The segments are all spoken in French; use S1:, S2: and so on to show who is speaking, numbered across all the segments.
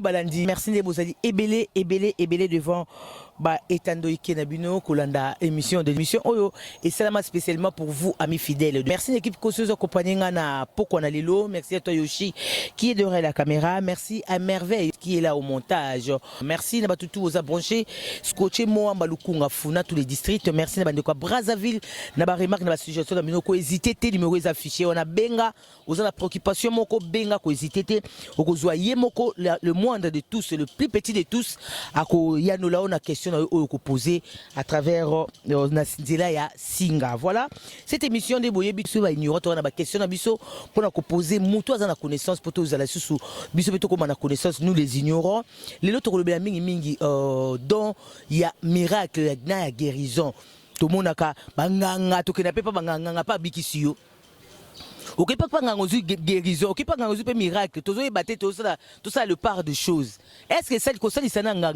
S1: balandi merci ne bozali ebele devant ba etando ikenabino kolanda émission oyo et salama spécialement pour vous amis fidèles. Merci l'équipe koseuse accompagné na poko na lelo, merci à toi Yoshi qui est derrière la caméra, merci à Merveille qui est là au montage. Merci na batutu aux branchés scotché mo mbalukunga funa tous les districts, merci na bandeko Brazzaville na ba remarque na ba suggestion na binoko hésiter té numéro est affiché, on a benga aux la préoccupation moko benga ko hésiter té okozwa ye moko le moindre de tous, le plus petit de tous ako yanola on a question posé à travers Nasinzela ya Singa. Voilà, cette émission de Boye Biso va ignorer on a ba question na biso pour na poser muto za na connaissance pour tous la sous biso beto comme na connaissance nous les ignorons. Les autres ko le mingi mingi dont il y a miracle na guérison. Tout le monde a banganga to kenape pas banganga pas bikisiyo. Ok, pas de guérison, ok, pas de miracle, tout ça le part de choses. Est-ce que celle que ça dit nganga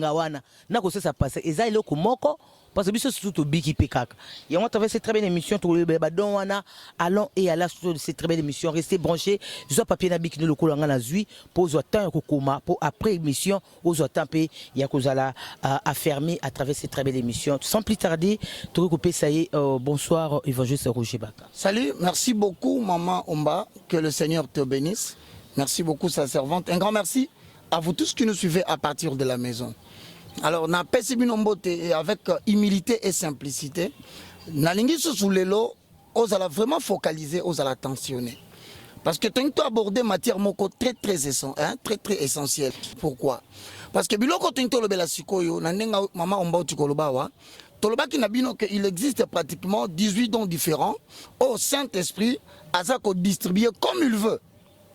S1: n'a que ça passe et ça il est komoko parce que surtout biki pekaka. Et on travers cette très belle émission tout le badon wana allons et à la de cette très belle émission restez branchés. Je suis papier na biki no lokolo ngana zui pour temps kokoma pour après émission aux tempé ya kozala affermé à travers cette très belle émission. Sans plus tarder, tout recoupé ça y est bonsoir évangéliste Roger Baka.
S2: Salut, merci beaucoup maman Omba, que le Seigneur te bénisse. Merci beaucoup sa servante. Un grand merci à vous tous qui nous suivez à partir de la maison. Alors, na pesi binombote avec humilité et simplicité, na lingi sous lelo, osala vraiment focaliser, osala tensionner. Parce que tu as abordé matière moko très essentielle. Pourquoi? Parce que biloko tu as bela sikoyo, na nenga mama Omba tukolobawa, toloba ki na bino que il existe pratiquement 18 dons différents au Saint-Esprit, azako distribuer comme il veut.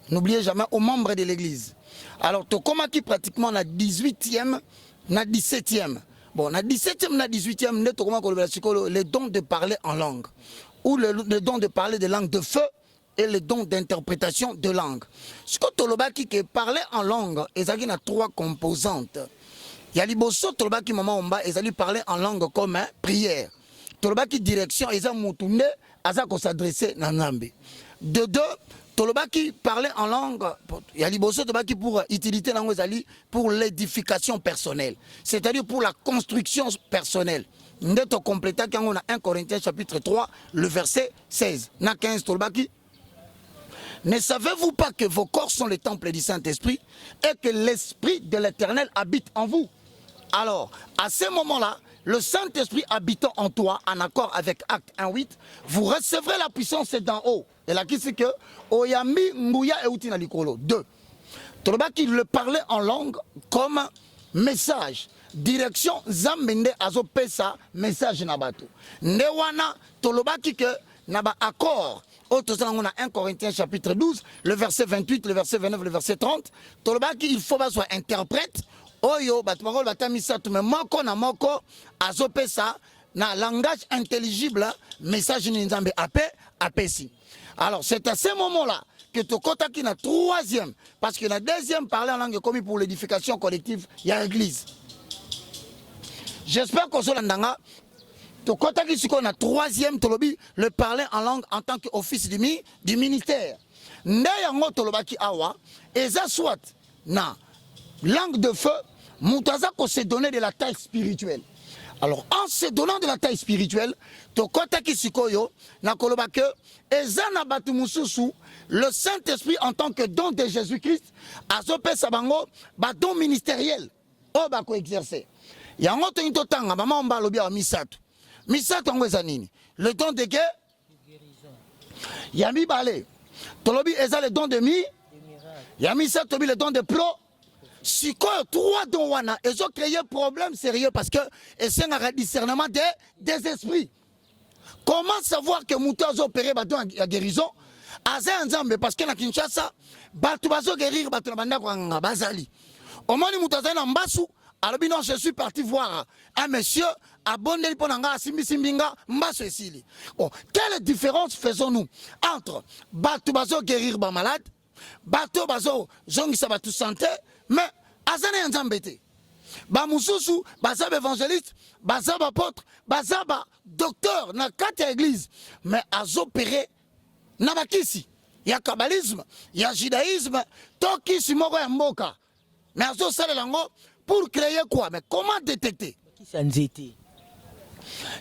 S2: N'oubliez jamais aux membres de l'église. Alors, tu as qui pratiquement na 18e, na 17e. Bon, na 17e, na 18e, les dons de parler en langue. Ou le don de parler de langue de feu et le don d'interprétation de langue. Ce que tu as parler en langue, il y a 3 composantes. Il y a liboso, tu as maman Omba, ils allaient parler en langue comme prière. Tu as direction, ils ont moutoune, ils s'adresser à Nambe. De deux, Tolobaki parlait en langue, il y a liboso Tolobaki pour utilité langue pour l'édification personnelle, c'est-à-dire pour la construction personnelle. Nous avons complété quand on a 1 Corinthiens chapitre 3, le verset 16. Na 15 Tolobaki. Ne savez-vous pas que vos corps sont les temples du Saint-Esprit et que l'Esprit de l'Éternel habite en vous? Alors, à ce moment-là, le Saint-Esprit habitant en toi, en accord avec Acte 1.8, vous recevrez la puissance d'en haut. Et là, qui c'est que Oyami Mbouya et Outina Likolo. 2. Toloba qui le parlait en langue comme message. Direction Zambende Azopesa, message Nabato. Newana Toloba qui que Naba accord. Autre on a 1 Corinthiens chapitre 12, le verset 28, le verset 29, le verset 30. Toloba qui il faut pas soit interprète. Oyo batmarol batamisa tout mais moko na moko azopesa na langage intelligible message n'inzambe apesi. Alors c'est à ce moment-là que tu kota qui na 3e parce que la 2e parler en langue commis pour l'édification collective il y a l'église. J'espère que sur l'andanga tu kota qui siko na 3e tolobi le parler en langue en tant qu'office du ministère. Ndayango tolobaki awa eza soit na langue de feu Moutaza qu'on s'est donné de la taille spirituelle. Alors, en se donnant de la taille spirituelle, le Saint-Esprit en tant que don de Jésus-Christ a zopé sabango, don ministériel. Oh, bah, quoi exercer. Il y a un autre temps, maman, on va le bien à Misato. Misato, on va dire, le don de guerre. Il y a mis balai. Tolobi, est le don de mi. Il y a Misato, le don de pro. Si quoi 3 dons wana, ils ont créé un problème sérieux parce que c'est un discernement des esprits. Comment savoir que Mouta a opéré la guérison? Parce que na Kinshasa, Batu bazo guérir Batu na banda kwa bazali. Au moment où Mouta a mbasu, alors non, je suis parti voir un monsieur à Bondeli Ponanga, Simbinga, Mbasu Esili. Bon, quelle différence faisons-nous entre Batu bazo guérir ba malade, Batu bazo zongisa batu santé, mais azane nzambete ba mususu bazaba évangéliste bazaba apôtre bazaba docteur na kati église mais azopéré na bakisi ya kabbalisme ya judaïsme tokisi moko ya mboka Mais à ce lango pour créer quoi? Mais comment détecter?
S1: Qui s'en était?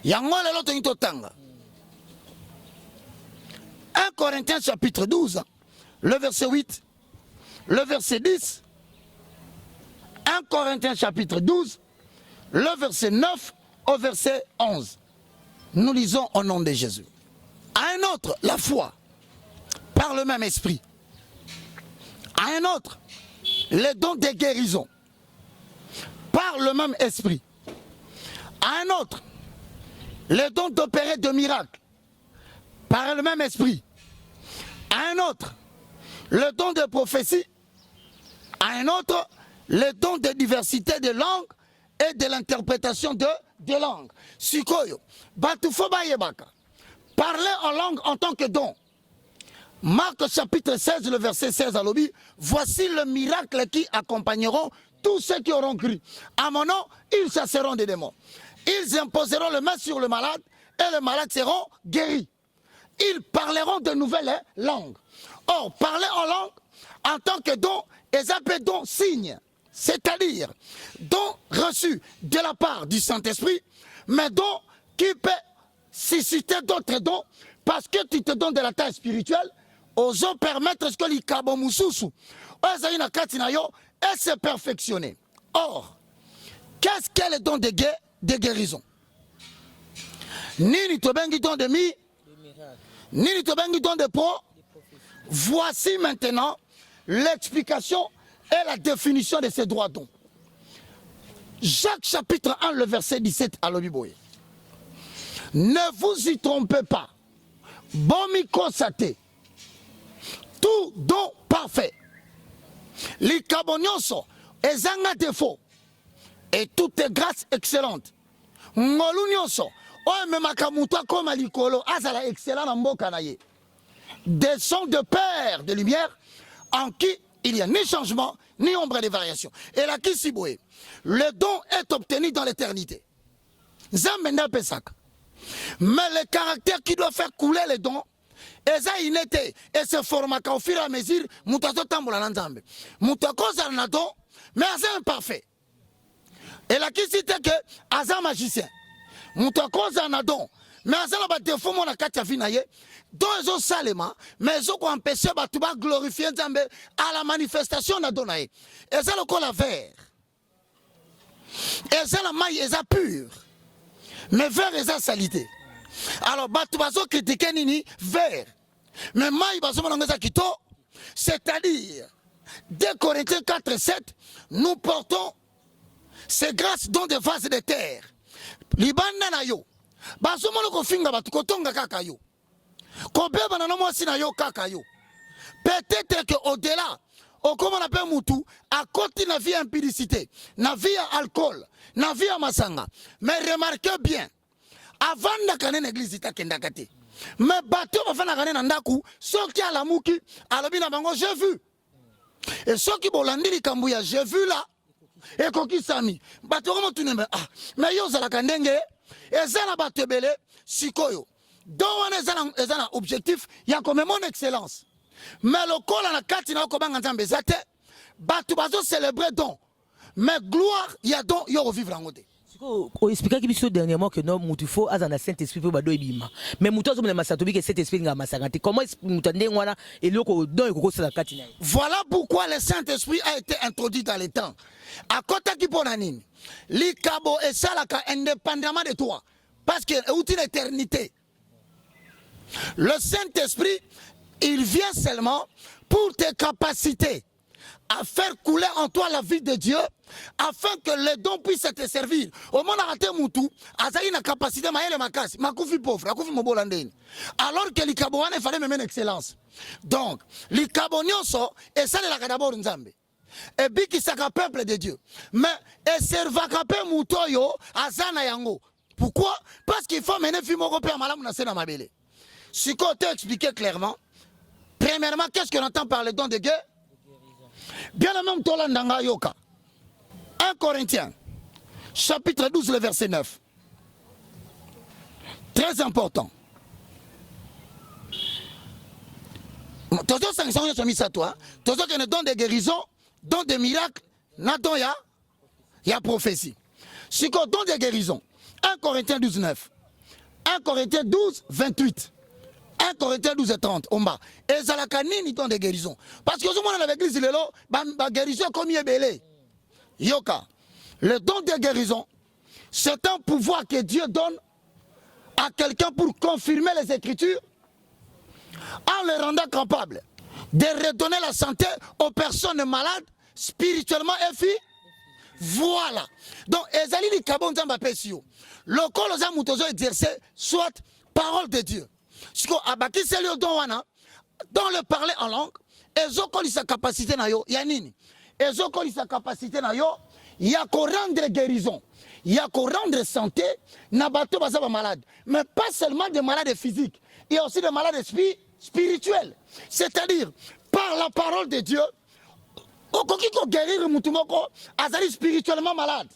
S2: Yango lelo to tanga. 1 Corinthiens chapitre 12, le verset 8, le verset 10. 1 Corinthiens chapitre 12, le verset 9 au verset 11. Nous lisons au nom de Jésus. À un autre, la foi, par le même esprit. À un autre, les dons de guérison, par le même esprit. À un autre, les dons d'opérer de miracles, par le même esprit. À un autre, le don de prophétie. À un autre, le don de diversité de langues et de l'interprétation de langues. Sikoyo, batufo bayebaka. Parler en langue en tant que don. Marc chapitre 16, le verset 16 à l'obi. Voici le miracle qui accompagneront tous ceux qui auront cru. À mon nom, ils chasseront des démons. Ils imposeront le main sur le malade et les malades seront guéris. Ils parleront de nouvelles langues. Or, parler en langue en tant que don, ils appellent don signe, c'est-à-dire don reçu de la part du Saint-Esprit, mais don qui peut susciter d'autres dons parce que tu te donnes de la taille spirituelle, osons permettre ce que les kabomususu, et se perfectionner. Or, qu'est-ce qu'est le don de guérison? Nini tobengi don de mi, nini tobengi don de pro. Voici maintenant l'explication et la définition de ces droits dons. Jacques chapitre 1, le verset 17 à l'Obiboye. Ne vous y trompez pas. Bomi kosate. Tout don parfait. Les kabonyoso, ezanga défaut. Et toute grâce excellente. Ngolu nyonso, oye memaka mutu akoma likolo, azala excellent na mboka na ye. Des sons de Père de lumière en qui il n'y a ni changement, ni ombre de variation. Et là, qui s'y bouille? Le don est obtenu dans l'éternité. Zambenda Pesak. Mais le caractère qui doit faire couler les dons, et ça, il était, et se forma au fur et à mesure, Moutato Tamboula Nanzambe. Moutako Zarnadon, mais c'est imparfait. Et là, qui c'était que Azam magicien? Moutako Zarnadon, mais Azam a défaut mon akatia finaye. Donc ils ont salement, mais ils ont empêché de glorifier Nzambe à la manifestation d'Adonai. Et ça le col à vert. Et ça la maille est pure. Mais vert est salité. Alors Batubazo critiquer nini vert. Mais maille bazo manangeza kito, c'est-à-dire 2 Corinthiens 4 et 7, nous portons ces grâces dans des vases de terre. Libanda na yo. Bazo manoko finga batu kotonga kaka yo. Peut-être qu'au-delà, comme on appelle Moutou, à côté de la vie impudicité, la vie à alcool, la vie à masanga. Mais remarquez bien, avant de l'église, mais bateau avant de nandaku, ceux qui a la mouki, à l'obina bango, j'ai vu. Et ceux qui bolandi li kambouya, j'ai vu là. Et koki sami, bateau comment tu n'aimes pas. Mais yo la kandenge, et zala bateau belé, sikoyo. Donc on est un objectif, il y a quand même mon excellence. Mais le col à la carte, il y a comme un ensemble zate, batu bazo célébrer don. Mais gloire, il y a don, il y a revivre en côté.
S1: On explique qu'il y a dernièrement que non, il faut avoir un Saint-Esprit pour bado ibima. Mais muto zo na masatobi que Saint-Esprit nga masangati. Comment mutande ngwana et loko don e kokosala kati na.
S2: Voilà pourquoi le Saint-Esprit a été introduit dans les temps. À côté qui pour nani, li kabo et salaka indépendamment de toi parce que outil l'éternité. Le Saint-Esprit, il vient seulement pour tes capacités à faire couler en toi la vie de Dieu, afin que les dons puissent te servir. Au moment où Moutou, Azaï n'a capacité, Maël Makasi, Makoufi pauvre, Makoufi Mobolandine. Alors que les Kabouane, il fallait même une excellence. Donc, les Kabonioso, et ça, c'est d'abord Nzambe. Et bien, qui s'est peuple de Dieu. Mais, et servakape Moutoyo, Azana Yango. Pourquoi? Parce qu'il faut mener Fimo Européen Malam Nassena Mabele. Si on t'a expliqué clairement, premièrement, qu'est-ce qu'on entend par le don de guerre? Bien le même Tolandanga Yoka. 1 Corinthiens, chapitre 12, le verset 9. Très important. Toujours sanctions sont mis à toi. Toujours qu'il y a don de guérison, don de miracles Nathan, il y a prophétie. Si on donne des guérisons, 1 Corinthiens 12, 9, 1 Corinthiens 12, 28, 1 Corinthiens 12 et 30, on va. Et ça la canine, ils donnent des guérisons. Parce que ce moment dans l'église, il est là, la guérison comme il est belé. Yoka, le don de guérison, c'est un pouvoir que Dieu donne à quelqu'un pour confirmer les Écritures en le rendant capable de redonner la santé aux personnes malades spirituellement et physiquement. Voilà. Donc, ezali li kabon zamba pesio. Le col za mutozo exercer soit parole de Dieu. Ce qu'on abaki c'est le don wana dans le parler en langue, ezoko li sa capacité na yo ya nini? Ezoko li sa capacité na yo ya ko rendre guérison. Il y a qu'on rendre santé, na bato baza ba malade, mais pas seulement des malades physiques, il y a aussi des malades spirituels. C'est-à-dire par la parole de Dieu, okoki ko guérir mutu moko azali spirituellement malade.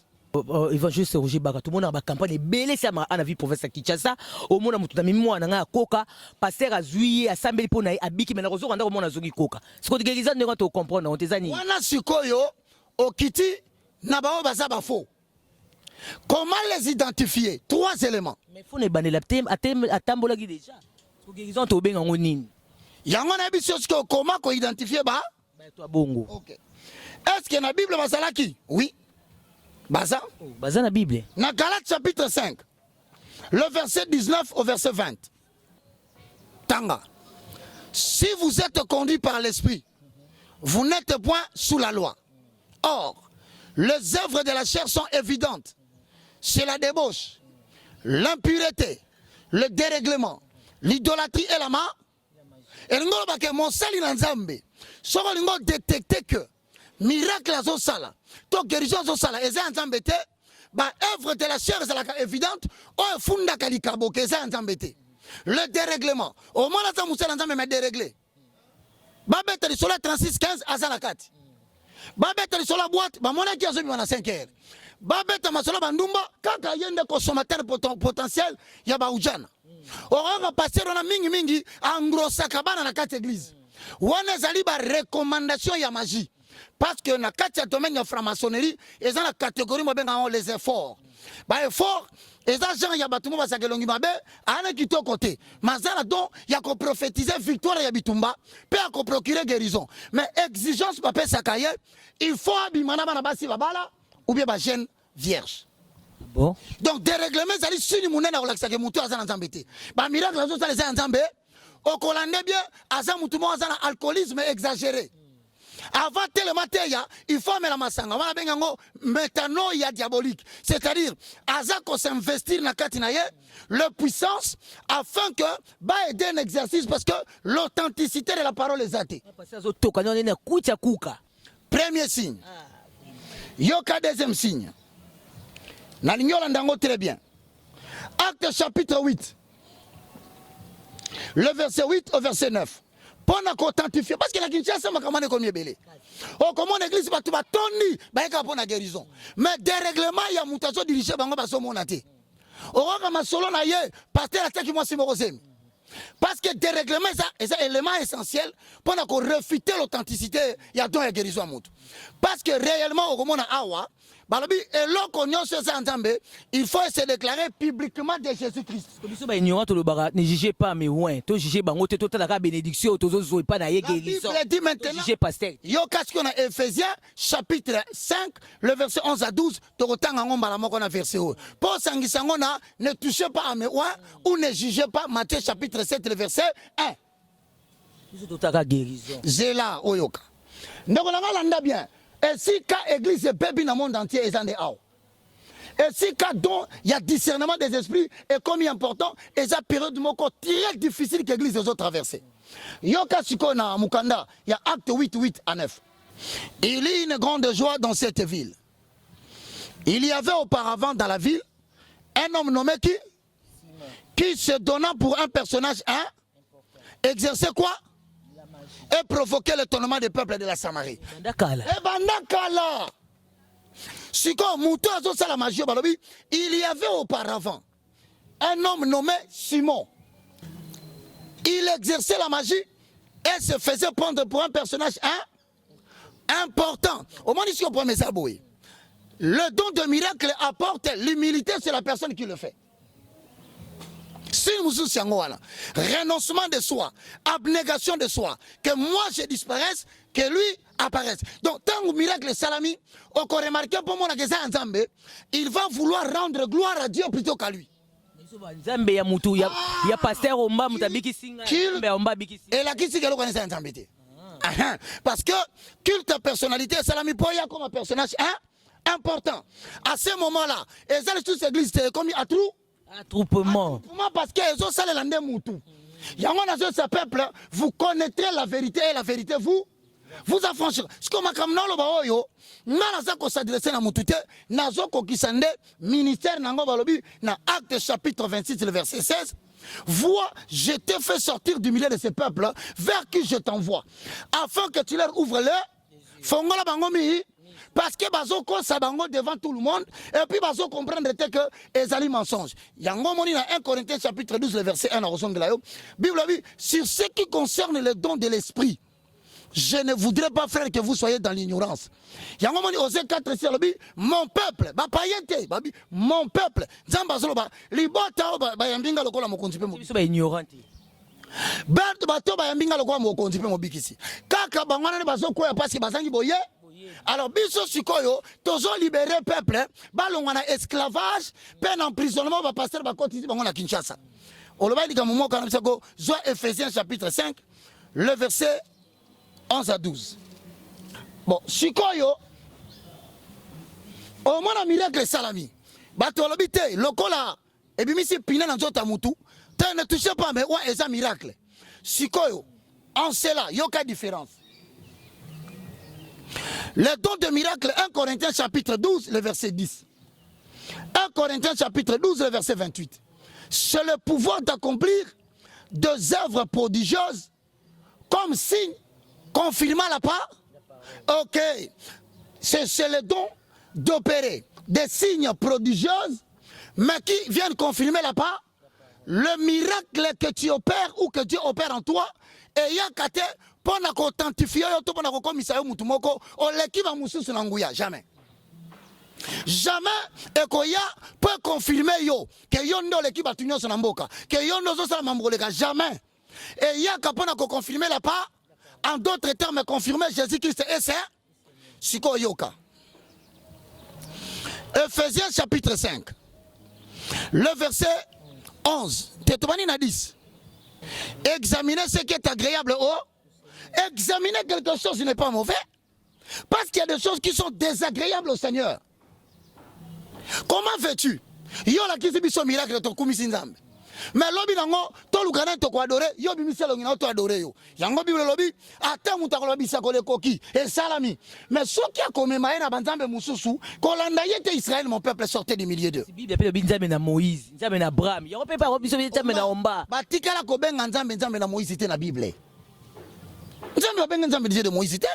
S1: Évangéliste Roger Baka, tout le monde a une campagne belé ça m'a vu province à Kinshasa, au monde a mutu na mimwa na koka, pasteur a zuié a sambeli pona abiki mais na rozo randa au monde a zogi koka. Ce que guérison ne va te comprendre on tezani.
S2: Wana sikoyo okiti na bao baza ba faux. Comment les identifier? 3 éléments.
S1: Mais il faut ne banner la thème à tambola déjà. Pour guérison to benga ngonini.
S2: Yango na biso comment ko identifier ba?
S1: Ba toi bongo.
S2: OK. Est-ce que na Bible basalaki? Oui. Baza?
S1: Baza na Bible.
S2: Na Galates chapitre 5. Le verset 19 au verset 20. Tanga. Si vous êtes conduit par l'esprit, vous n'êtes point sous la loi. Or, les œuvres de la chair sont évidentes. C'est la débauche, l'impureté, le dérèglement, l'idolâtrie et la main. Et nous avons mon sali nanzambe. Si on a détecté que miracle à Zosala, donc guérison à Zosala, et ça nzambe te, bah œuvre de la chair est évidente, on funda kalikabo, que ça nzambe te. Le dérèglement, au moins là, Moussa nzambe m'a déréglé. Bah bête sur la 36-15 à Zalakati. Bah bête sur la boîte, bah mon qui a joué pendant 5 heures. Babeta masolo bandumba kaka yende consommateur potentiel ya baujana. Oranga passer on a mingi engrossa kabana na kati église. Wana zali ba recommandation ya magie. Parce que na kati ya domaine ya franc-maçonnerie, ils ont la catégorie mobenga les efforts. Ba effort, et ça gens ya batumo ba sakelongi mabe, ana kito côté. Mazala don ya ko prophétiser victoire ya bitumba, pe a ko procurer guérison. Mais exigence pa pe sakaye, il faut abimana bana basi babala. Ou bien ma gêne vierge.
S1: Bon.
S2: Donc des règlements, ça dit si nous n'avons pas que moutou azan nzambete. Bah miracle azan ça les nzambe. Au Collandais bien, azan moutou mo azan alcoolisme exagéré. Avant tellement il faut mettre la masanga. Voilà bien ngo métanoïa diabolique. C'est-à-dire azan qu'on s'investir na katinaye le puissance afin que bah aider un exercice parce que l'authenticité de la parole est athée. Premier signe. Yoka deuxième signe. Nalignola ndango très bien. Acte chapitre 8. Le verset 8 au verset 9. Pour authentifier. Parce que la Kinshasa m'a commandé comme belé. Oh, comment l'église va tout toni, bah pour la guérison. Mais des règlements, il y a mutation dirigé bango baso monate. Oh, comme solo na ye, pasteur la tête qui moi c'est morosem. Parce que des règlements, c'est un élément essentiel pour refuter l'authenticité, il y a donc la guérison à Moutou. Parce que réellement, au moment Awa, il faut se déclarer publiquement de Jésus-Christ.
S1: Ne jugez pas, mais ouais, tu jugez bango, tu as la bénédiction, tu n'as pas la guérison.
S2: La Bible dit maintenant, il y a Ephésiens chapitre 5, le verset 11 à 12, tu as verset 1. Pour Sangisangona, ne touchez pas à mes oins ou ne jugez pas, Matthieu chapitre 7, le verset 1. J'ai là, Oyoka. Donc on a bien. Et si l'église est bébé dans le monde entier, ils en sont. Et si il y a discernement des esprits, et comme il est important, et ça période très difficile que l'église a traversé. Yoka Sikona Mukanda, il y a acte 8, 8 à 9. Il y a une grande joie dans cette ville. Il y avait auparavant dans la ville un homme nommé qui se donna pour un personnage, exerçait quoi? Et provoquer l'étonnement des peuples de la Samarie. Et bandakala. Si comme Moutou a la magie, il y avait auparavant un homme nommé Simon. Il exerçait la magie et se faisait prendre pour un personnage important. Au moins ici, on peut mettre ça. Le don de miracle apporte l'humilité sur la personne qui le fait. Si nous sommes renoncement de soi, abnégation de soi, que moi je disparaisse, que lui apparaisse. Donc, tant que miracle salami, on peut remarquer pour moi que ça il va vouloir rendre gloire à Dieu plutôt qu'à lui.
S1: Il y a pasteur Omba Mutabiki Singa.
S2: Et la qui c'est que l'on connaît ça. Parce que culte personnalité, salami pour y a comme un personnage important. À ce moment-là, et ça, toutes ces églises, c'est comme à trou.
S1: Attroupement.
S2: Parce qu'ils ont ça les landais moutou. Ce peuple, vous connaîtrez la vérité et la vérité vous affranchirez. Ce que makamna lo ba oyo, ngana za ko s'adresser na mutute, nazo ko kisande ministère nango balobi na Acte chapitre 26 le verset 16. Vois, je t'ai fait sortir du milieu de ces peuples vers qui je t'envoie, afin que tu leur ouvres le fongola bangomi. Parce que bazo ko sabango devant tout le monde et puis bazo comprendre que ezali mensonge. Yango moni na 1 Corinthiens chapitre 12 le verset 1 na Bible dit sur ce qui concerne le don de l'esprit, je ne voudrais pas, frère, que vous soyez dans l'ignorance. Yango moni Osée 4 c'est mon peuple, ba payete, mon peuple. Nzamba zolo ba libota ba yambinga lokola mokonzi pe mo.
S1: Biso ba ignorant.
S2: Bato bato ba yambinga lokola mokonzi pe mo bikisi. Kaka bangwana ne bazo koya parce que bazangi boye. Alors, biso sikoyo, tozo libéré peuple, balongwana esclavage, peine emprisonnement, va passer va continuer à Kinshasa. On le va dire moment quand on Zoa Ephésiens chapitre 5, le verset 11 à 12. Bon, sikoyo, au moins un miracle salami. Bato lobite, lokola, et bien si pina dans zota mutu, ne touchez pas, mais ouais, c'est un miracle. Sikoyo, en cela, il y a aucune différence. Le don de miracle, 1 Corinthiens chapitre 12, le verset 10. 1 Corinthiens chapitre 12, le verset 28. C'est le pouvoir d'accomplir des œuvres prodigieuses comme signe confirmant la part. Ok. C'est le don d'opérer des signes prodigieux, mais qui viennent confirmer la part. Le miracle que tu opères ou que Dieu opère en toi, et il y a kate pour authentifier yo pour na komisa yo mutu moko o lekiba mususu na nguya jamais. Jamais ekoya peut confirmer yo que yo ndo lekiba tunyo na mboka, que yo ndo zo sala mamboleka jamais. Et il y a kapona ko confirmer la part, en d'autres termes confirmer Jésus-Christ et c'est siko yoka. Ephésiens chapitre 5. Le verset 11. Tetobani na 10. Examinez ce qui est agréable au. Examiner quelque chose n'est pas mauvais. Parce qu'il y a des choses qui sont désagréables au Seigneur. Comment fais-tu? Yo la kisi biso miracle to kumisi nzambe. Mais lobi nango to lukana to ko adorer yo bimisi lo ngina to adorer yo. Yango Bible lobi ata muta ko lobi sakole koki et salami. Mais ce qui a comme maena banzambe mususu ko landa yete Israël mon peuple sortait du milieu d'eux.
S1: Bible appelle binzambe na Moïse, nzambe na Abraham. Yo pe pa biso nzambe na Omba.
S2: Batikala ko benga nzambe na Moïse te na Bible. Nzambe benga nzambe de Moïse te.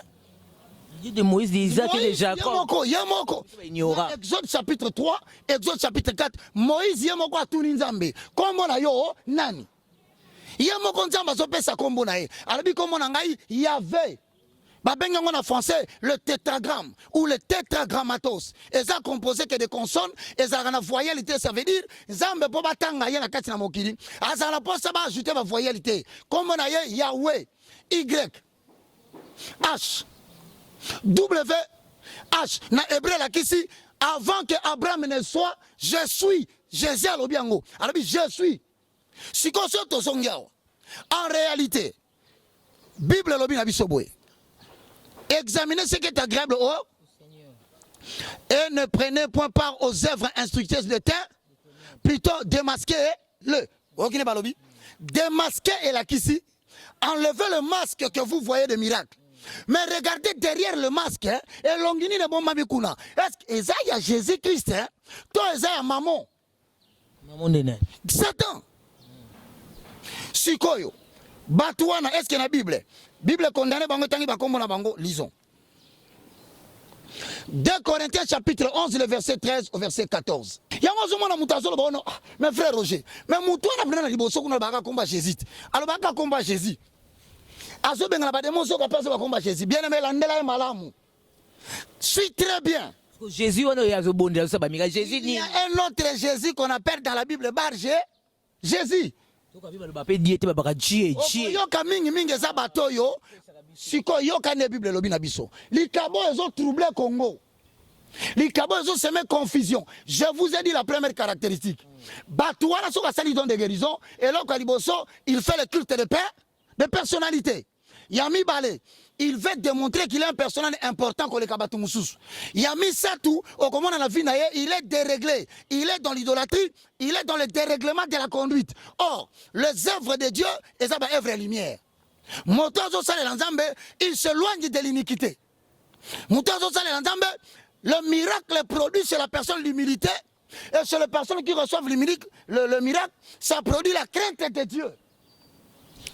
S1: Dieu de Moïse, d'Isaac et de Jacob.
S2: Yamoko. Exode chapitre 3, Exode chapitre 4. Moïse yamoko atuni nzambe. Kombo na yo nani? Yamoko nzamba so pesa kombo na ye. Alabi kombo na ngai Yahvé. Babenga en français le tétragramme ou le tétragrammatos. Et ça composé que de consonnes et ça a voyalité, ça veut dire nzambe po batanga ye na kati na mokili. Asa na po ça va ajouter ma voyalité. Kombo na ye Yahweh. Y H W H na hébreu la kisi avant que Abraham ne soit je suis Jésus à l'obiango alors je suis si qu'on se tosongiao en réalité Bible lobi na biso boye examinez ce qui est agréable au Seigneur et ne prenez point part aux œuvres instructrices de terre plutôt démasquez-le okine balobi démasquez et la kisi enlevez le masque que vous voyez de miracle. Mais regardez derrière le masque, hein, et longini ne bon mamikuna. Est-ce qu'il y a Jésus-Christ, hein? Toi, il y a maman.
S1: Maman de
S2: Satan. Sikoyo. Batouana, est-ce qu'il y a la Bible? Bible condamnée, bango tangi bakombo na bango, lisons. 2 Corinthiens chapitre 11, le verset 13 au verset 14. Mais frère Roger, mais Moutouana prend la liboso qu'on a baka combat Jésus. Alors baka combat Jésus. Azo benga ba démon so ka pesa ba combat Jésus. Bien aimé landela malamu. suis très bien.
S1: Jésus, on a Jésus
S2: Il y a un autre Jésus qu'on appelle dans la Bible Barge. Jésus. Yoka mingi za batoyo. Siko yoka ne Bible lobi na biso. Likabo ezo troubler Congo. Likabo ezo semer confusion. Je vous ai dit la première caractéristique. Batouana soka sali don de guérison et là Kaliboso, il fait le culte de paix, de personnalité. Yami Balé, il veut démontrer qu'il est un personnage important comme le Kabatumoussous. Yami Satou, au comment on a vu, il est déréglé. Il est dans l'idolâtrie, il est dans le dérèglement de la conduite. Or, les œuvres de Dieu, elles sont des œuvres et lumière. Motozo Sale Lanzambe, il s'éloigne de l'iniquité. Motozo Sale Lanzambe, le miracle produit sur la personne l'humilité. Et sur les personnes qui reçoivent le miracle, ça produit la crainte de Dieu.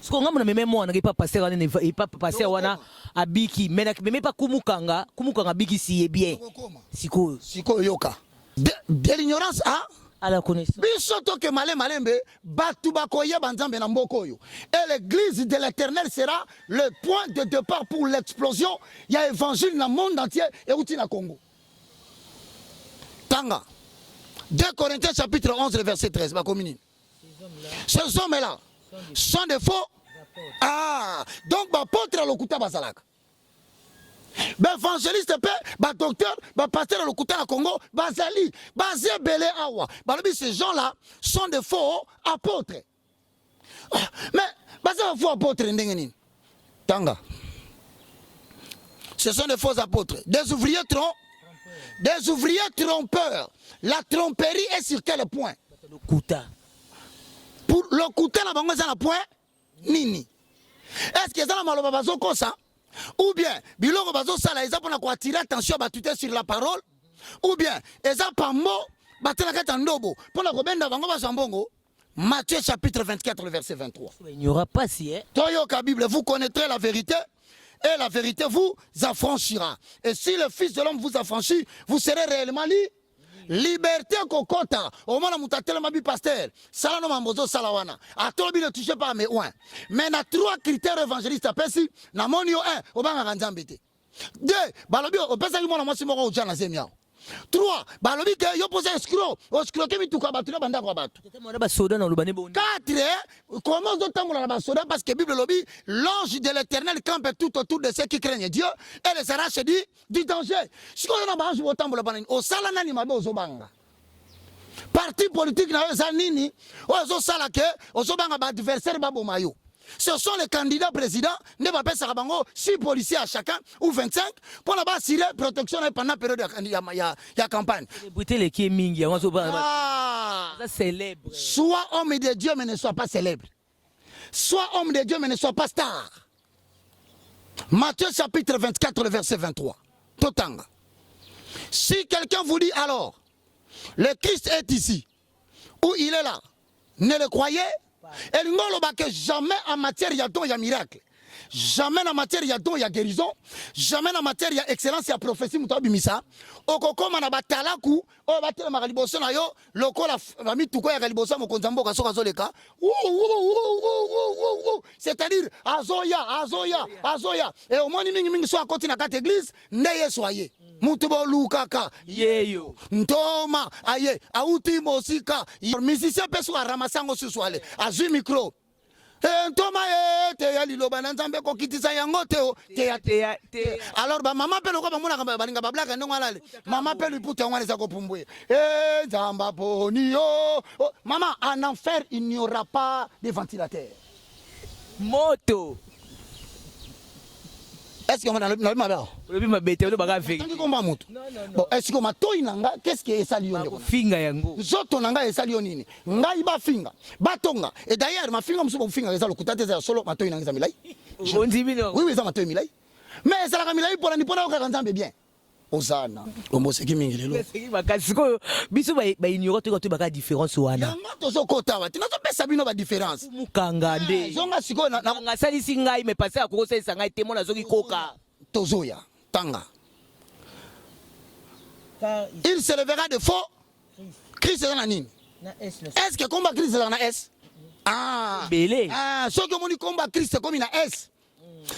S1: Ce qu'on a même moi, il pas passé wana abiki, mais pas kumukanga biki si est bien. Siko
S2: yoka. De l'ignorance
S1: à la connaissance.
S2: Bisoto ke malembe batu bakoye banzambe na mboko yo. Et l'église de l'Éternel sera le point de départ pour l'explosion. Il y a évangile dans le monde entier et aussi dans le Congo. Tanga. 2 Corinthiens chapitre 11 verset 13 ces hommes-là sont des faux. Donc apôtre lokuta basalaka. Évangéliste docteur, pasteur lokuta na Congo, bazali, bazé belé awa. Ces gens-là sont des faux apôtres. Mais bazé faux apôtres ndengeni. Tanga. Ce sont des faux apôtres, des ouvriers trompeurs. La tromperie est sur quel point? Pour le couteau, la banque est point nini. Est-ce que ça la maloba bazo kosa? Ou bien biloko bazo sala eza pona ko attirer attention batute sur la parole? Ou bien eza pa mo batela kata ndobo pona ko benda bango bazambongo? Matthieu chapitre 24 le verset 23.
S1: Il n'y aura pas si
S2: Toyoka Bible, vous connaîtrez la vérité et la vérité vous affranchira. Et si le Fils de l'homme vous affranchit, vous serez réellement libre. Liberté kokota au moins mutatela mabi pasteur sala no mambozo sala wana atobi ne touche pas mais ouin mais na 3 critères évangélistes apesi na monio 1 obanga nzambe te 2 balobi opesa ki mona mwasi moko ojana zemia 3 balobi ke yo pose escroc escroquer mituka batu na banda kwa batu 4 comment dotamona na basoda parce que Bible lobi l'ange de l'Éternel campe tout autour de ceux qui craignent Dieu et les arrache du danger. Si on a un ange botambola banani o sala nani mabe ozobanga parti politique na eza nini ozo sala ke ozobanga ba adversaire baboma yo. Ce sont les candidats présidents, ne va pas faire 6 policiers à chacun ou 25 pour la base assurer protection pendant la période de campagne. Sois homme de Dieu mais ne sois pas célèbre. Sois homme de Dieu mais ne sois pas star. Matthieu chapitre 24 le verset 23. Totanga. Si quelqu'un vous dit alors, le Christ est ici, ou il est là, ne le croyez pas. Et ngolo que jamais en matière il y a don il y a miracle. Jamais en matière il y a don il y a guérison. Jamais en matière il y a excellence il y a prophétie mutabimisa. Okokoma na batalaku o batela makaliboso na yo lokola mami tuko ya kaliboso mo konzambo ka soka zoleka. C'est-à-dire azoya et au moins mingi so akoti na kate église ndeye soyez. Mutubo lukaka yeyo ntoma aye auti mosika musicien peso ramasango suswale azu micro ntoma te ya liloba na nzambe ko kitisa yango te alors ba mama pelo ko bamona ka balinga bablaka ndongo alale mama pelo iputa ngwana za ko pumbwe nzamba poni yo mama en enfer il n'y aura pas de ventilateur
S1: moto.
S2: Est-ce que on a le mabel?
S1: Le mabete le baga fait.
S2: Bon, est-ce que ma toinanga qu'est-ce que ça lui on
S1: finga yango.
S2: Zoto nanga esali nini? Ngai ba finga, batonga. Et d'ailleurs ma finga musubo finga ezalo kutate za solo ma toinanga za milai. Oui, ça ma toi milai. Mais ça la milai pour la nipona ka nzambe bien. Ozana. Omo seki mingi lelo.
S1: Seki bakasiko biso ba ignore to baka différence wana.
S2: Ngato sokota wati. Nazo pesa bino ba différence.
S1: Mukanga nde.
S2: Zonga siko na
S1: ngasali singai me passer à kokosa ngai te mona zoki koka.
S2: Tozoya tanga. Il se levera de faux. Christ est dans la nini. Est-ce que combat Christ est dans la S? Ah.
S1: Belé.
S2: Ah, ce que mon combat Christ comme na S.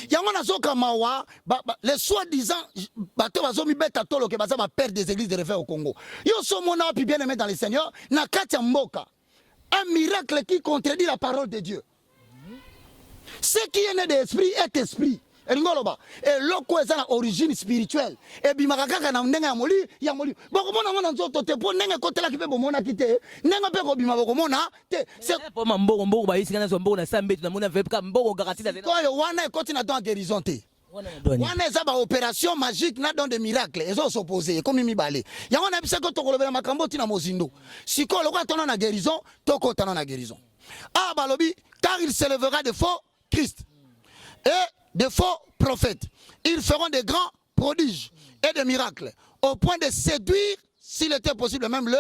S2: Yango nazoka mawa les soi-disant bato bazomi beta tolo ke baza ba père des églises de réveil au Congo. Yo so mona wapi bien aimé dans le Seigneur na kati ya mboka. Un miracle qui contredit la parole de Dieu. Ce qui est né d'esprit est esprit. Et l'oko est à origine spirituelle. Et puis makaka na ndenga ya moli. Boko mona mona nzoto te po ndenga kotela kipe bomona kite. Ndenga pe ko bima boko mona te.
S1: C'est pour mambo mbo ba yisi kana so mbo na sambe na mona veut ka mbo garantie na.
S2: Toi wana e continue dans guérison te. Wana eza ba opération magique na dans des miracles. Ezo s'opposer comme mibale. Yango na bisa ko tokolobela makambo tina mozindo. Siko lokwa tona na guérison, toko tona na guérison. Ah balobi car il s'élèvera de faux Christ. Et de faux prophètes. Ils feront des grands prodiges et des miracles au point de séduire, s'il était possible, même le.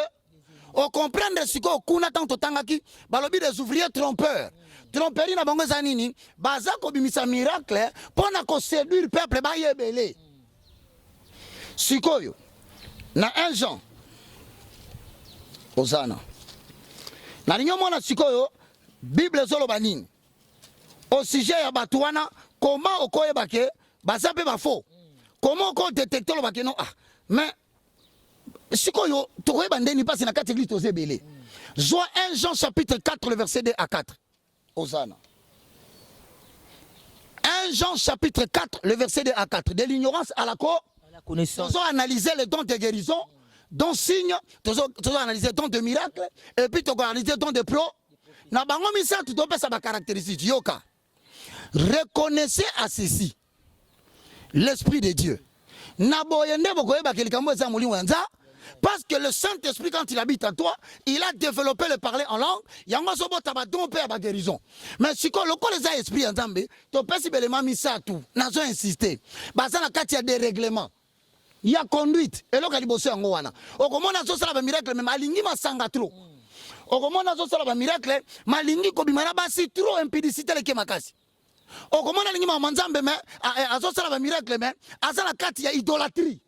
S2: On comprend ce qu'on kuna tant tangaki, balobi des ouvriers trompeurs. Tromperie na bango zanini, baza ko bimisa miracle pour na ko séduire peuple ba yebele. Sikoyo na 1 Jean Osana. Na linyo mona sikoyo Bible zolo banini. Au sujet ya batuana comment okoye bake baza pe ba faux. Comment on détecte le bake non ah mais sikoyo tokoye bandeni passe na 4 églises tozebele. Joa 1 Jean chapitre 4 le verset 2 à 4. Osana. 1 Jean chapitre 4 le verset 2 à 4. De l'ignorance à la connaissance. Nous avons analysé les dons de guérison, dons signes, nous avons analysé les dons de miracles et puis nous avons analysé les dons de pro. Na bango misa tout dope sa ba caractéristique yoka. Reconnaissez à ceci l'Esprit de Dieu. Parce que le Saint-Esprit, quand il habite en toi, il a développé le parler en langue. Il y a un guérison. Mais si les a esprit en Zambé, tu peux si bellement mis ça tout. N'a pas insisté. Il y a des règlements. Il y a conduite. Et là, il y a des bossés en Goana. Au comment on a fait un miracle, mais malingi ma sanga trop. Au comment on a fait un miracle, malingi kobimana basi trop impudicité le kemakasi. O comment on a lingima manzambe mais azosala ba miracle mais azala kati ya idolâtrie.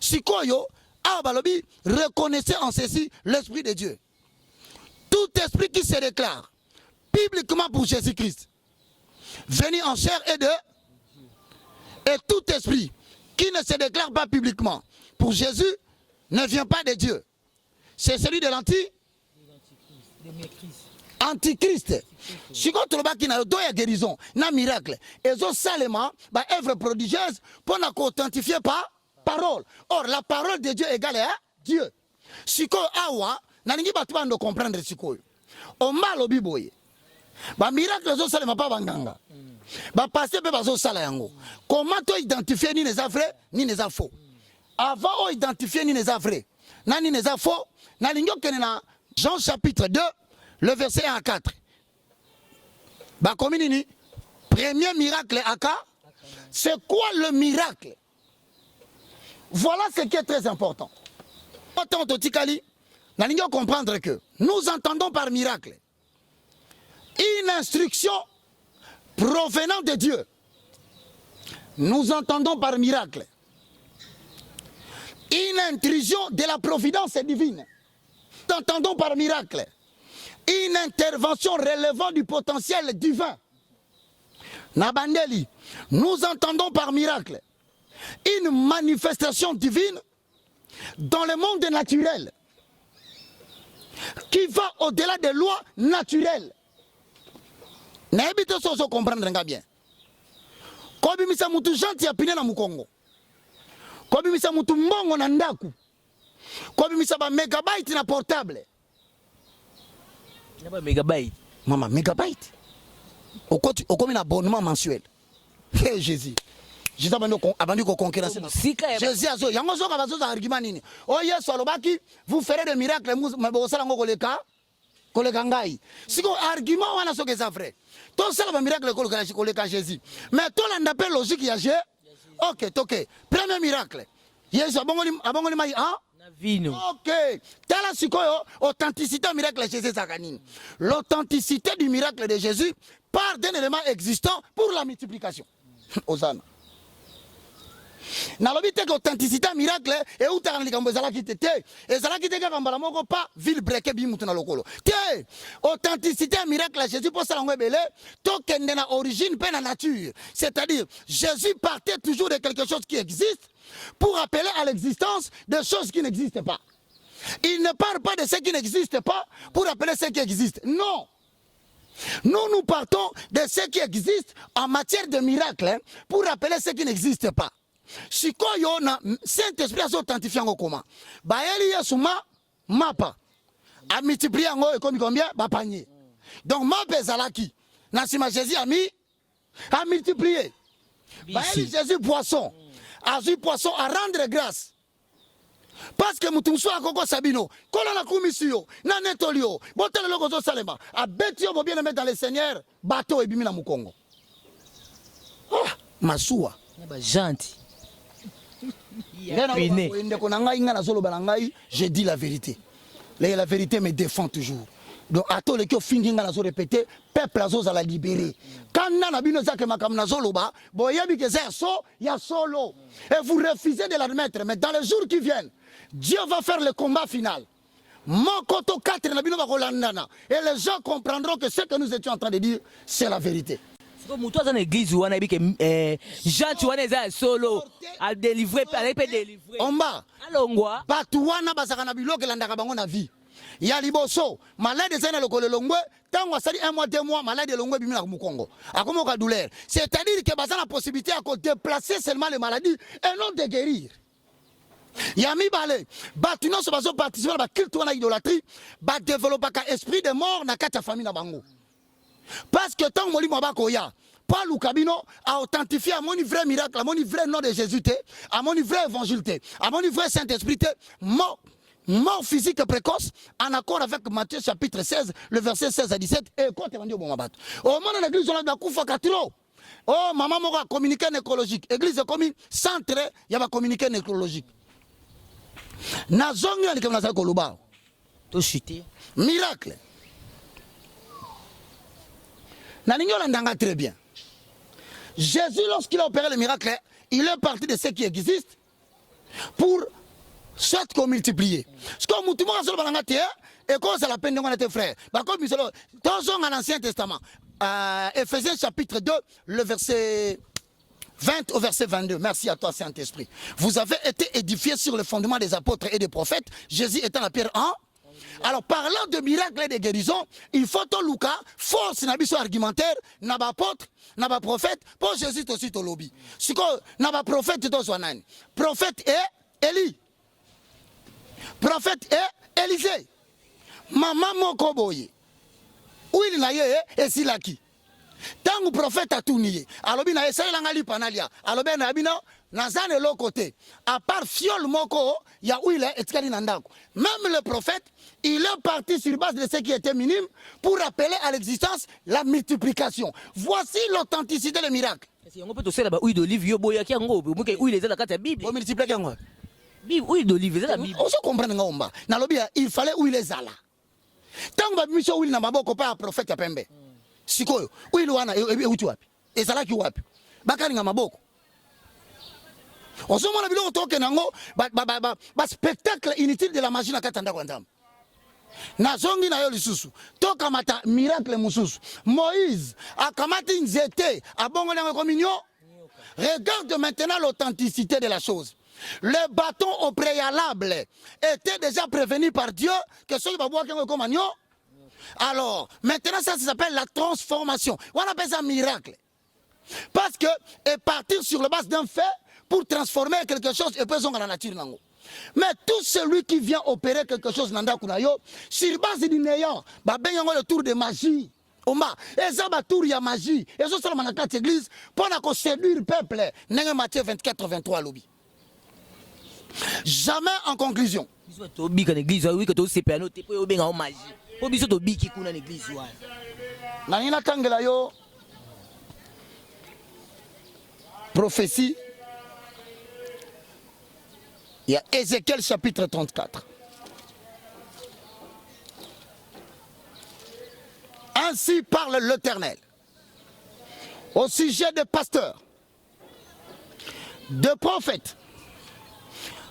S2: Sikoyo a balobi reconnaissez en ceci l'Esprit de Dieu. Tout esprit qui se déclare bibliquement pour Jésus-Christ venu en chair et tout esprit qui ne se déclare pas publiquement pour Jésus ne vient pas de Dieu. C'est celui de Antichrist. Si vous avez une guérison, un miracle, et ont seulement une œuvre prodigieuse pour authentifier par parole. Or, la parole de Dieu égale à Dieu. Si vous avez comprendre ce que on m'a lobi boye. Ba miracle zo seulement pas banganga. Ba passer pe bazo sala yango. Comment tu identifier ni les vrais ni les faux? Avant on identifier ni les vrais, ni les faux, na lingo kenena Jean chapitre 2 le verset 1 à 4. Bah, comme il premier miracle Aka, c'est quoi le miracle? Voilà ce qui est très important. Nous devons comprendre que nous entendons par miracle une instruction provenant de Dieu. Nous entendons par miracle une intrusion de la providence divine. Nous entendons par miracle une intervention relevant du potentiel divin. Nabandeli, nous entendons par miracle une manifestation divine dans le monde naturel qui va au-delà des lois naturelles. N'habitez pas comprendre bien. Kobi misa mutu janti ya pine na mukongo. Kobi misa mutu mbongo na ndaku. Kobi misa ba megabyte na portable.
S1: Pas mégabyte.
S2: Maman, mégabyte. Au comme un abonnement mensuel. Hey, Jésus. Jésus a abandonné qu'on conquérir. Jésus a dit, argument nini. Oh yes, vous ferez des miracles, mais vous allez en si vous argument, on a ce que ça ferait. Tout ça, le miracle, c'est Jésus. Mais tout l'appel logique, il y a Jésus. Ok. Premier miracle. Jésus a abandonné ma ok. Tala sikoyo authenticité du miracle de Jésus Zaganine. L'authenticité du miracle de Jésus part d'un élément existant pour la multiplication. Osana. nalobi te authenticité miracle et ou ta likambo ezalaki te ezalaki te kaka mbala moko pas ville breke bi mutu na lokolo te authenticité miracle Jésus pour ça lango ebele to kende na origine pe na nature, c'est-à-dire Jésus partait toujours de quelque chose qui existe pour appeler à l'existence des choses qui n'existent pas. Il ne parle pas de ce qui n'existe pas pour appeler ce qui existe. Non. Nous partons de ce qui existe en matière de miracle pour appeler ce qui n'existe pas. Si koyo na Saint-Esprit a authentifié en comment? Baeli yesuma mapa. A multiplié en et comme combien? Ba panier. Donc mapa ezalaki. Nasima Jésus a multiplié. Baeli Jésus poisson. A vu poisson à rendre grâce. Parce que mutumso akoko sabino, kola na kumisio, na netolio, botele loko zo salema, a betio mo bien mettre dans le Seigneur, bateau et bimina mukongo. Ah, masua.
S1: Ba gentil.
S2: Je dis la vérité. La vérité me défend toujours. Donc, à tous les qui ont fini de répéter, peuple a la libérer. Quand on a bien que ma kamnazoloba, boyabi que c'est so, il y a solo. Et vous refusez de l'admettre. Mais dans les jours qui viennent, Dieu va faire le combat final. Mon koto 4 et les gens comprendront que ce que nous étions en train de dire, c'est la vérité.
S1: Mutu aza na église wana bi ke Jean tu wana eza solo a délivrer a peut délivrer
S2: omba
S1: alongwa
S2: batu wana bazaka na biloko landaka bango na vie ya liboso malade zena lokolo longwe tango asali 1 mois 2 mois malade longwe bimina ku mukongo akoma ka douleur, c'est-à-dire que bazana possibilité à déplacer seulement les maladies et non de guérir. Yami balé batu non so bazo participer ba culte wana idolâtrie ba développer ka esprit de mort na kata famille na bango. Parce que tant que moi bakoya, Paul ou Kabino a authentifié à mon vrai miracle, à mon vrai nom de Jésus, à mon vrai évangile, à mon vrai Saint-Esprit, mort physique précoce, en accord avec Matthieu chapitre 16, le verset 16 à 17. Et quoi t'es vendu au bon mabat? Au moment de l'église, on a Koufa Katilo. Oh, maman m'a communiqué nécrologique. Église comme centre, il y a communiqué nécrologique. Nazongi ni comme Koluba.
S1: To chuter.
S2: Miracle. Très bien. Jésus, lorsqu'il a opéré le miracle, il est parti de ce qui existe pour soit qu'on multiplie. Ce qu'on multiplie, et qu'on ça la peine de mon frère. Comme dans l'Ancien Testament, Ephésiens chapitre 2, le verset 20 au verset 22. Merci à toi, Saint-Esprit. Vous avez été édifiés sur le fondement des apôtres et des prophètes, Jésus étant la pierre en. Alors, parlant de miracles et de guérisons, il faut que Lucas force nabiso argumentaire, naba apôtre, naba prophète, pour Jésus aussi to lobby. Si que naba prophète to soanani. Prophète et Élie. Prophète et Élisée. Maman moko boye. Où il na ye et silaki. Tangu prophète a tout nié. Alobi na essaye langali panalia. Alobi na abina nazane l'autre côté. À part fiol moko, il y a où il est etkali nandako. Même le prophète, il est parti sur base de ce qui était minime pour appeler à l'existence la multiplication. Voici l'authenticité des miracles.
S1: On peut aussi là-bas huile d'olive yo boya ki ngo, muke huile ezala kata ya Bible.
S2: On multiplie yango.
S1: Bible huile d'olive ezala Bible.
S2: On se comprend ngomba. Na lobi il fallait huile ezala. Tango ba mission huile na maboko pa prophète ya pembe. Sikoyo, huile wana uti wapi? Ezala ki wapi? Bakari nga maboko. On se demande biloko toke nango ba spectacle inutile de la magie na katanda kwa ndam. Nazongi na yo lisusu toka mata miracle mususu Moïse akamati nzete abongo na communion. Regarde maintenant l'authenticité de la chose. Le bâton au préalable était déjà prévenu par Dieu que ceux qui va boire comme agneau. Alors maintenant ça s'appelle la transformation. On appelle ça miracle parce que est partir sur la base d'un fait pour transformer quelque chose et peut dans la nature nango. Mais tout celui qui vient opérer quelque chose nanda kunayo sur base du néant ba benyango le tour de magie. Oma eza ba tour ya magie ezo sala na kati église pour na ko séduire peuple nenge Matthieu 24-23 lobi. Jamais en conclusion.
S1: Biso to bika na église oui que to sepano te po benga magie. Po biso to biki kuna na église wana.
S2: Na nina tangela yo prophétie. Il y a Ézéchiel chapitre 34. Ainsi parle l'Éternel au sujet des pasteurs, de prophètes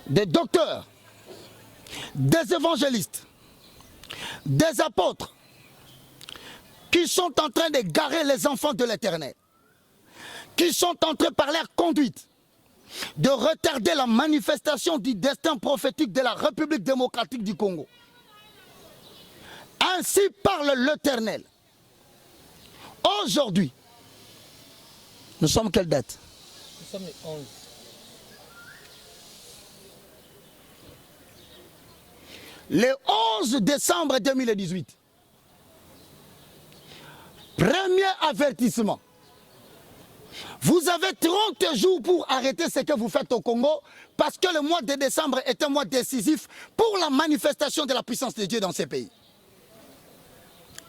S2: des docteurs, des évangélistes, des apôtres qui sont en train de garer les enfants de l'Éternel, qui sont en train par leur conduite de retarder la manifestation du destin prophétique de la République démocratique du Congo. Ainsi parle l'Éternel. Aujourd'hui, nous sommes quelle date?
S1: Nous sommes le 11.
S2: Le 11 décembre 2018. Premier avertissement. Vous avez 30 jours pour arrêter ce que vous faites au Congo parce que le mois de décembre est un mois décisif pour la manifestation de la puissance de Dieu dans ces pays.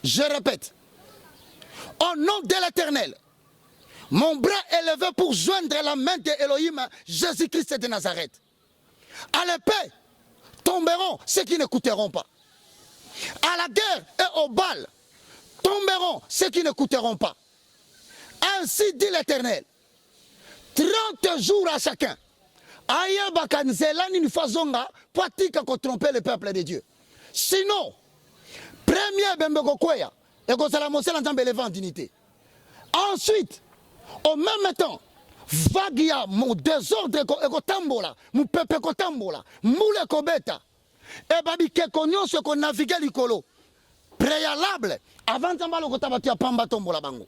S2: Je répète, au nom de l'Éternel, mon bras est levé pour joindre la main d'Élohim, Jésus-Christ de Nazareth. À l'épée tomberont ceux qui n'écouteront pas. À la guerre et au bal tomberont ceux qui n'écouteront pas. Ainsi dit l'Éternel, 30 jours à chacun. Aïe bakanzelani ni fazonga pratique pour tromper le peuple de Dieu. Sinon, premier bembeko kweya et ko sala mosela nzambe lever en dignité. Ensuite, au même temps, vagia mon désordre ko tambola, mon peuple ko tambola, moule ko beta. Et babi ke konyo ce ko naviguer likolo. Préalable avant nzamba lo ko tabaki pamba tombola bango.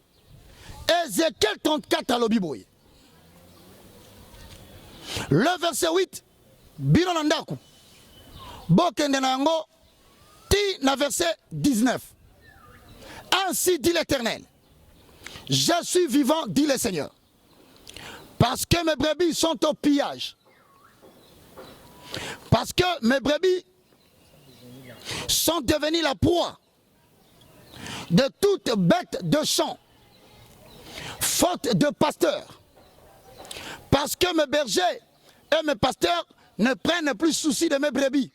S2: Ézéchiel 34 à l'Obiboye. Le verset 8, Bino Nandaku. Bokende Nango, Ti na verset 19. Ainsi dit l'Éternel, je suis vivant, dit le Seigneur, parce que mes brebis sont au pillage. Parce que mes brebis sont devenues la proie de toute bête de champ. Faute de pasteurs, parce que mes bergers et mes pasteurs ne prennent plus souci de mes brebis,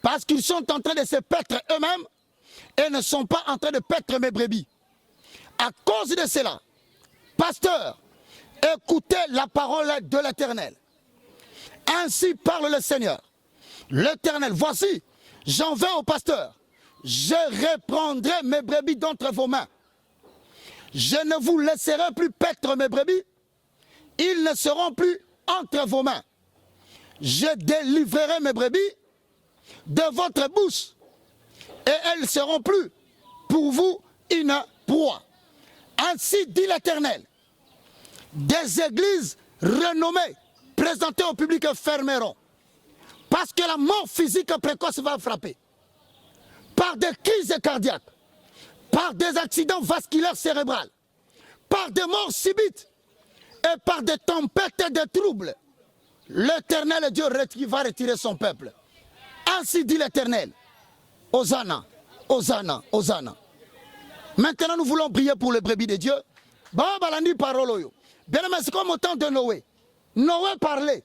S2: parce qu'ils sont en train de se paître eux-mêmes et ne sont pas en train de paître mes brebis. À cause de cela, pasteurs, écoutez la parole de l'Éternel. Ainsi parle le Seigneur. L'Éternel, voici, j'en vais au pasteur, je reprendrai mes brebis d'entre vos mains. Je ne vous laisserai plus paître mes brebis, ils ne seront plus entre vos mains. Je délivrerai mes brebis de votre bouche et elles seront plus pour vous une proie. Ainsi dit l'Éternel, des églises renommées présentées au public fermeront parce que la mort physique précoce va frapper par des crises cardiaques, par des accidents vasculaires cérébraux, par des morts subites et par des tempêtes et des troubles. L'Éternel Dieu va retirer son peuple. Ainsi dit l'Éternel. Hosanna, Hosanna, Hosanna. Maintenant nous voulons prier pour les brebis de Dieu. Bien aimé, c'est comme au temps de Noé. Noé parlait.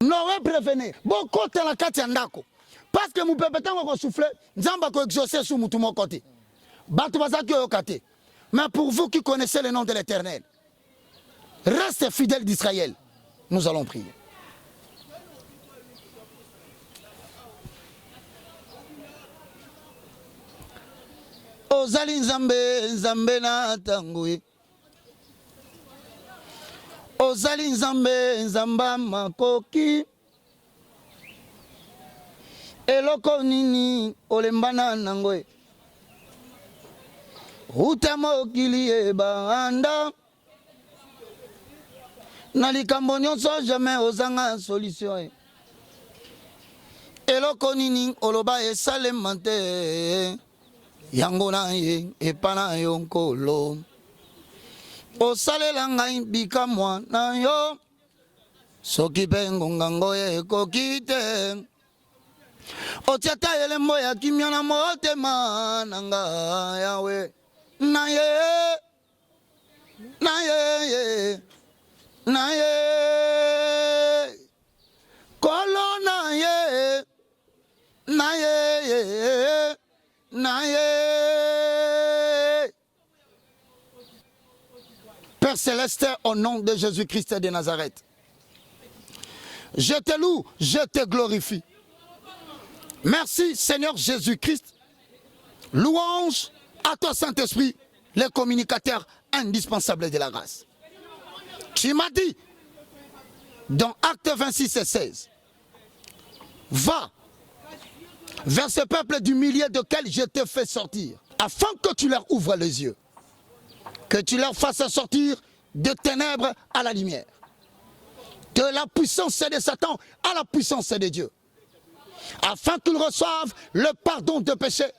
S2: Noé prévenait. Bon côté la katiandako. Parce que mon peuple est soufflé, nous avons exaucé sur mon côté. Mais pour vous qui connaissez le nom de l'Éternel, restez fidèles d'Israël. Nous allons prier. Ozali nzambe nzambe na tangoui. Ozali nzambe nzamba makoki. Eloko nini olembana nangoe. Uta mokili ebanda. Nalikambo nyonso jamais ozanga solution. Eloko nini oloba esalema te. Yango na ye epana yo nkolo. Osalela ngai bikamwa na yo. Soki pe ngonga ngoye ekoki te. Otiata elembo ya kimia na motema nanga yawe. Na ye, na ye, na ye. Kolo na ye, na ye, na ye. Père Céleste, au nom de Jésus-Christ de Nazareth, je te loue, je te glorifie. Merci Seigneur Jésus-Christ. Louange à toi Saint-Esprit, les communicateurs indispensables de la grâce. Tu m'as dit, dans Actes 26 et 16, va vers ce peuple du milieu duquel je te fais sortir, afin que tu leur ouvres les yeux, que tu leur fasses sortir de ténèbres à la lumière, de la puissance de Satan à la puissance de Dieu, afin qu'ils reçoivent le pardon de péchés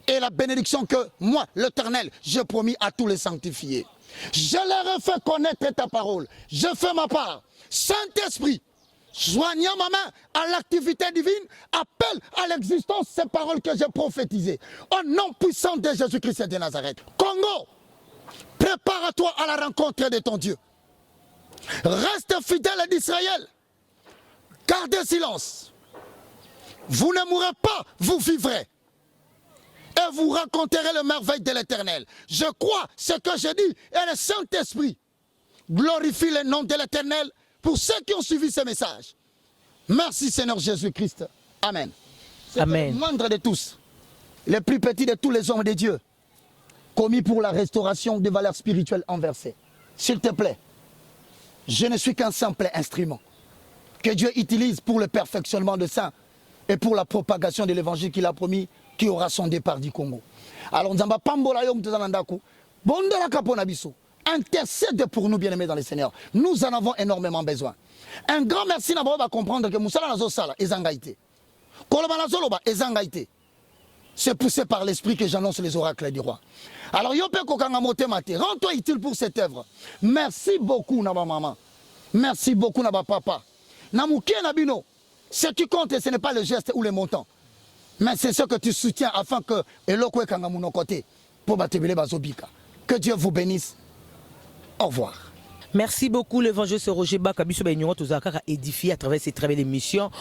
S2: et la bénédiction que moi, l'Éternel, j'ai promis à tous les sanctifiés. Je leur ai fait connaître ta parole. Je fais ma part. Saint-Esprit, joignant ma main à l'activité divine, appelle à l'existence ces paroles que j'ai prophétisées. Au nom puissant de Jésus-Christ de Nazareth. Congo, prépare-toi à la rencontre de ton Dieu. Reste fidèle d'Israël. Gardez silence. Vous ne mourrez pas, vous vivrez. Et vous raconterez le merveille de l'Éternel. Je crois ce que je dis et le Saint-Esprit glorifie le nom de l'Éternel pour ceux qui ont suivi ce message. Merci Seigneur Jésus-Christ. Amen.
S1: Amen.
S2: Le moindre de tous, le plus petit de tous les hommes de Dieu, commis pour la restauration des valeurs spirituelles inversées. S'il te plaît, je ne suis qu'un simple instrument que Dieu utilise pour le perfectionnement de saints et pour la propagation de l'évangile qu'il a promis qui aura son départ du Congo. Alors, nous intercède pour nous, bien-aimés dans le Seigneur. Nous en avons énormément besoin. Un grand merci d'abord va comprendre que Moussala Nazo Sala est zangaïté. Kolobanazo est zangaïté. C'est poussé par l'esprit que j'annonce les oracles du roi. Alors, Yope Kokangamote Mate, rends-toi utile pour cette œuvre. Merci beaucoup, Naba Maman. Merci beaucoup, Naba Papa. Namouké Nabino, ce qui compte, ce n'est pas le geste ou le montant. Mais c'est ce que tu soutiens afin que Elokwe Kangamouno côté pour Batebele Bazobika. Que Dieu vous bénisse. Au revoir.
S1: Merci beaucoup l'évangéliste Roger Baka biso ba ignorant tozaka édifié à travers ces travaux d'émission.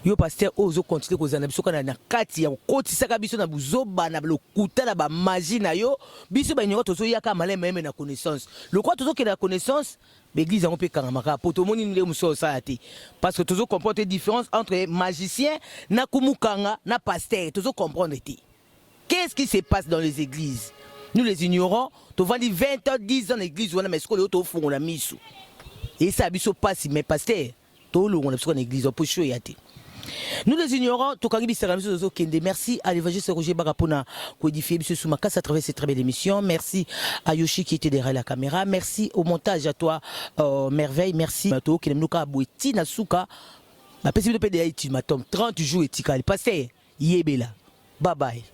S1: Yo pasteur ozo continuer kozana biso kana na kati ya kotisaka biso na buzoba na lokuta na ba magie na yo biso ba ignorant tozo yaka malé même na connaissance. Le quoi tozo que la connaissance l'église on peut kangamaka poto moni ndé muso saati parce que tozo comprendre la différence entre magicien na kumukanga na pasteur tozo comprendre té. Qu'est-ce qui se passe dans les églises? Nous les ignorants, tu vas dire 20 ans, 10 ans l'église, on a mis ce qu'on a mis. Et ça a pas mais pasteur, on a mis l'église, on peut jouer. Nous les ignorants, tu as merci à l'évangéliste Roger Bagapona, codifié M. Soumakas à travers cette très belle émission. Merci à Yoshi qui était derrière la caméra. Merci au montage à toi, Merveille. Merci à toi qui est venu à Boueti, Nasuka. Ma personne de PDA, tu m'as 30 jours et tu as pasteur. Yébela. Bye bye.